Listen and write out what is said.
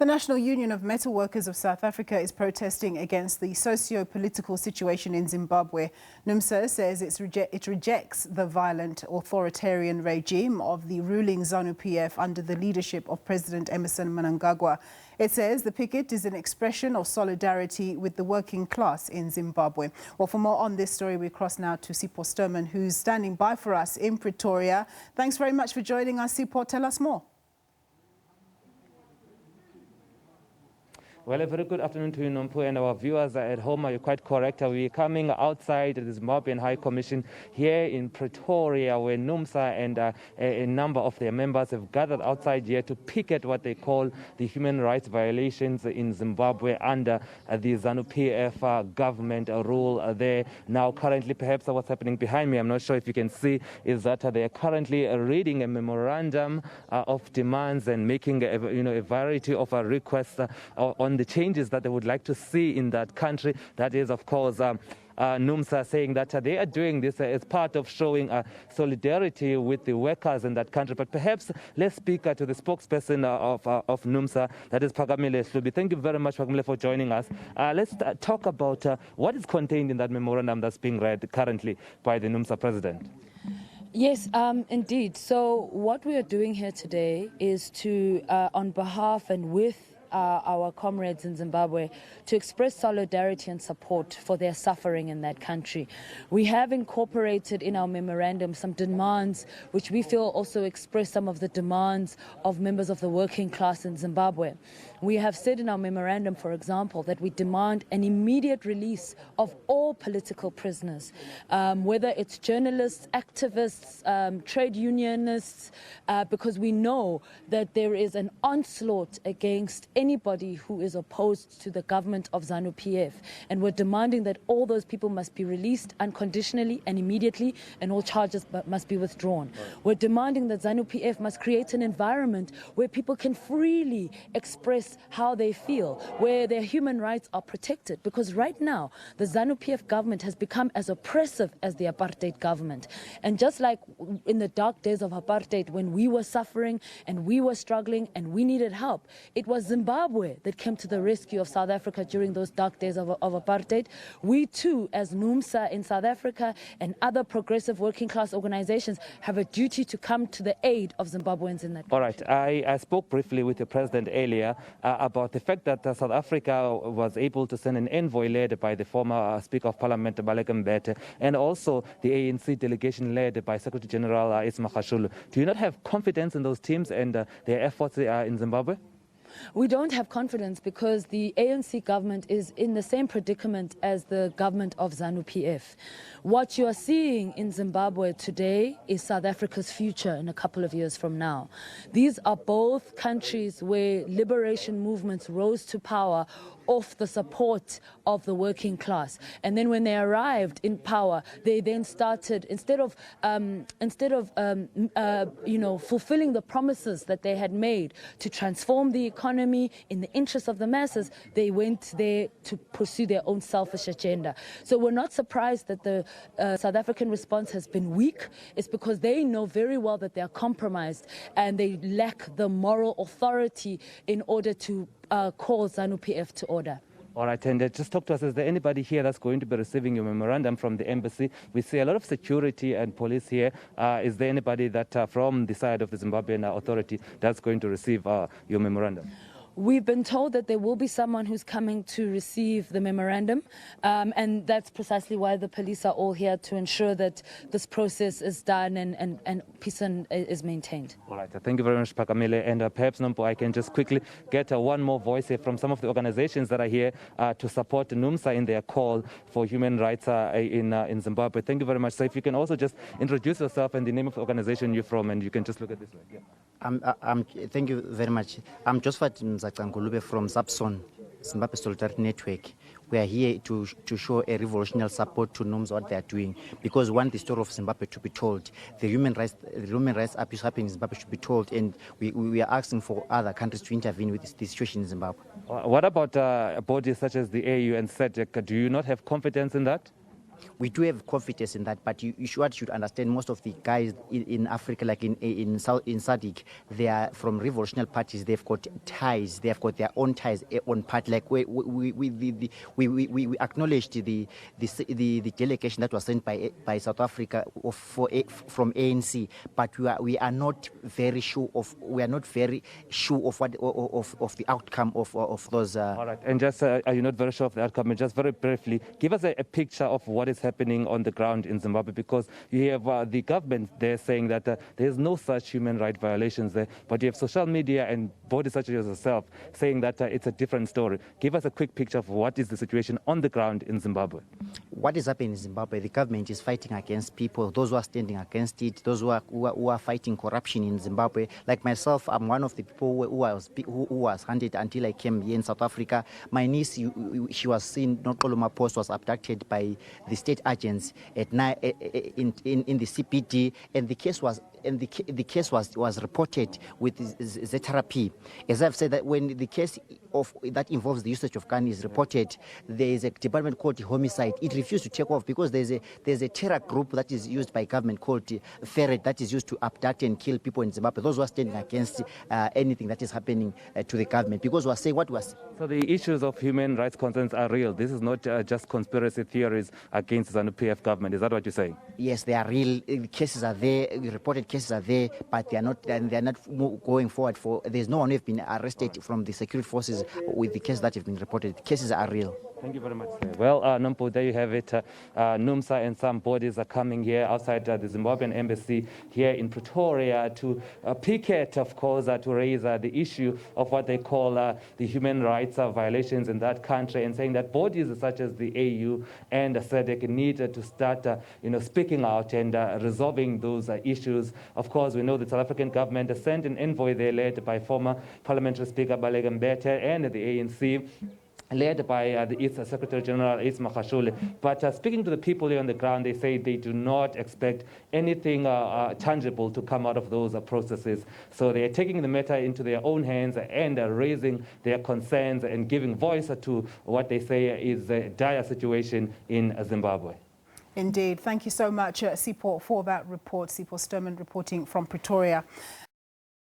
The National Union of Metalworkers of South Africa is protesting against the socio-political situation in Zimbabwe. NUMSA says it rejects the violent authoritarian regime of the ruling ZANU-PF under the leadership of President Emmerson Mnangagwa. It says the picket is an expression of solidarity with the working class in Zimbabwe. Well, for more on this story, we cross now to Sipho Stuurman, who's standing by for us in Pretoria. Thanks very much for joining us, Sipho. Tell us more. Well, a very good afternoon to you, Nompu, and our viewers at home. Are you quite correct? We're coming outside the Zimbabwean High Commission here in Pretoria, where NUMSA and a number of their members have gathered outside here to picket what they call the human rights violations in Zimbabwe under the ZANU-PF government rule there. Now, currently, perhaps what's happening behind me, I'm not sure if you can see, is that they are currently reading a memorandum of demands and making a variety of requests on the changes that they would like to see in that country. That is, of course, NUMSA saying that they are doing this as part of showing solidarity with the workers in that country. But perhaps let's speak to the spokesperson of NUMSA, that is Pagamile Slubi. Thank you very much, Pagamile, for joining us. Let's talk about what is contained in that memorandum that's being read currently by the NUMSA president. Yes, indeed. So what we are doing here today is to, on behalf and with our comrades in Zimbabwe, to express solidarity and support for their suffering in that country. We have incorporated in our memorandum some demands which we feel also express some of the demands of members of the working class in Zimbabwe. We have said in our memorandum, for example, that we demand an immediate release of all political prisoners, whether it's journalists, activists, trade unionists, because we know that there is an onslaught against anybody who is opposed to the government of ZANU-PF. And we're demanding that all those people must be released unconditionally and immediately, and all charges must be withdrawn. We're demanding that ZANU-PF must create an environment where people can freely express how they feel, where their human rights are protected. Because right now, the ZANU-PF government has become as oppressive as the apartheid government. And just like in the dark days of apartheid, when we were suffering and we were struggling and we needed help, it was Zimbabwe that came to the rescue of South Africa during those dark days of apartheid. We too, as NUMSA in South Africa and other progressive working class organizations, have a duty to come to the aid of Zimbabweans in that country. All right, I spoke briefly with the president earlier about the fact that South Africa was able to send an envoy led by the former Speaker of Parliament, Baleka Mbete, and also the ANC delegation led by Secretary General Isma Khashulu. Do you not have confidence in those teams and their efforts in Zimbabwe? We don't have confidence because the ANC government is in the same predicament as the government of ZANU-PF. What you are seeing in Zimbabwe today is South Africa's future in a couple of years from now. These are both countries where liberation movements rose to power off the support of the working class. And then when they arrived in power, they then started, instead of fulfilling the promises that they had made to transform the economy in the interest of the masses, they went there to pursue their own selfish agenda. So we're not surprised that the South African response has been weak. It's because they know very well that they are compromised and they lack the moral authority in order to call ZANU-PF to order. All right, and just talk to us, is there anybody here that's going to be receiving your memorandum from the embassy? We see a lot of security and police here. Is there anybody that from the side of the Zimbabwean authority that's going to receive your memorandum? We've been told that there will be someone who's coming to receive the memorandum, and that's precisely why the police are all here, to ensure that this process is done and peace is maintained. All right, thank you very much, Pagamile. And perhaps, Nompo, I can just quickly get one more voice here from some of the organizations that are here to support NUMSA in their call for human rights in Zimbabwe. Thank you very much. So if you can also just introduce yourself and the name of the organization you're from, and you can just look at this way. Yeah. Thank you very much. I'm Josephat Mzakangulube from ZAPSON, Zimbabwe Solidarity Network. We are here to show a revolutionary support to NUMSA, what they are doing, because we want the story of Zimbabwe to be told. The human rights abuse happening in Zimbabwe should be told, and we are asking for other countries to intervene with this situation in Zimbabwe. What about bodies such as the AU and SADC? Do you not have confidence in that? We do have confidence in that, but you should understand most of the guys in Africa, like in SADC, they are from revolutionary parties. They've got ties. They've got their own ties on party. Like we acknowledged the delegation that was sent by South Africa from ANC, but we are not very sure of what of the outcome of those. All right, and just are you not very sure of the outcome? And just very briefly, give us a picture of what is happening on the ground in Zimbabwe, because you have the government there saying that there is no such human rights violations there, but you have social media and bodies such as yourself saying that it's a different story. Give us a quick picture of what is the situation on the ground in Zimbabwe. What is happening in Zimbabwe? The government is fighting against people, those who are standing against it, those who are fighting corruption in Zimbabwe. Like myself, I'm one of the people who was hunted until I came here in South Africa. My niece, she was seen, Nokoloma Post was abducted by the state agents at night in the CPD, and the case was reported with ZANU-PF. As I've said, that when the case that involves the usage of gun is reported, there is a department called homicide. It refused to take off because there's a terror group that is used by government called Ferret that is used to abduct and kill people in Zimbabwe. Those who are standing against anything that is happening to the government, because we are saying what was. So the issues of human rights concerns are real. This is not just conspiracy theories against the ZANU-PF government. Is that what you're saying? Yes, they are real. The cases are there. The reported cases are there, but they are not going forward. There's no one who have been arrested from the security forces with the cases that have been reported. The cases are real. Thank you very much, sir. Well, Nompo, there you have it. NUMSA and some bodies are coming here outside the Zimbabwean embassy here in Pretoria to picket, of course, to raise the issue of what they call the human rights violations in that country, and saying that bodies such as the AU and SADC need to start, speaking out and resolving those issues. Of course, we know the South African government sent an envoy there led by former Parliamentary Speaker Baleka Mbete and the ANC, led by the East Secretary General Ace Magashule. But speaking to the people here on the ground, they say they do not expect anything tangible to come out of those processes. So they are taking the matter into their own hands and raising their concerns and giving voice to what they say is a dire situation in Zimbabwe. Indeed. Thank you so much, Sipho, for that report. Sipho Stuurman reporting from Pretoria.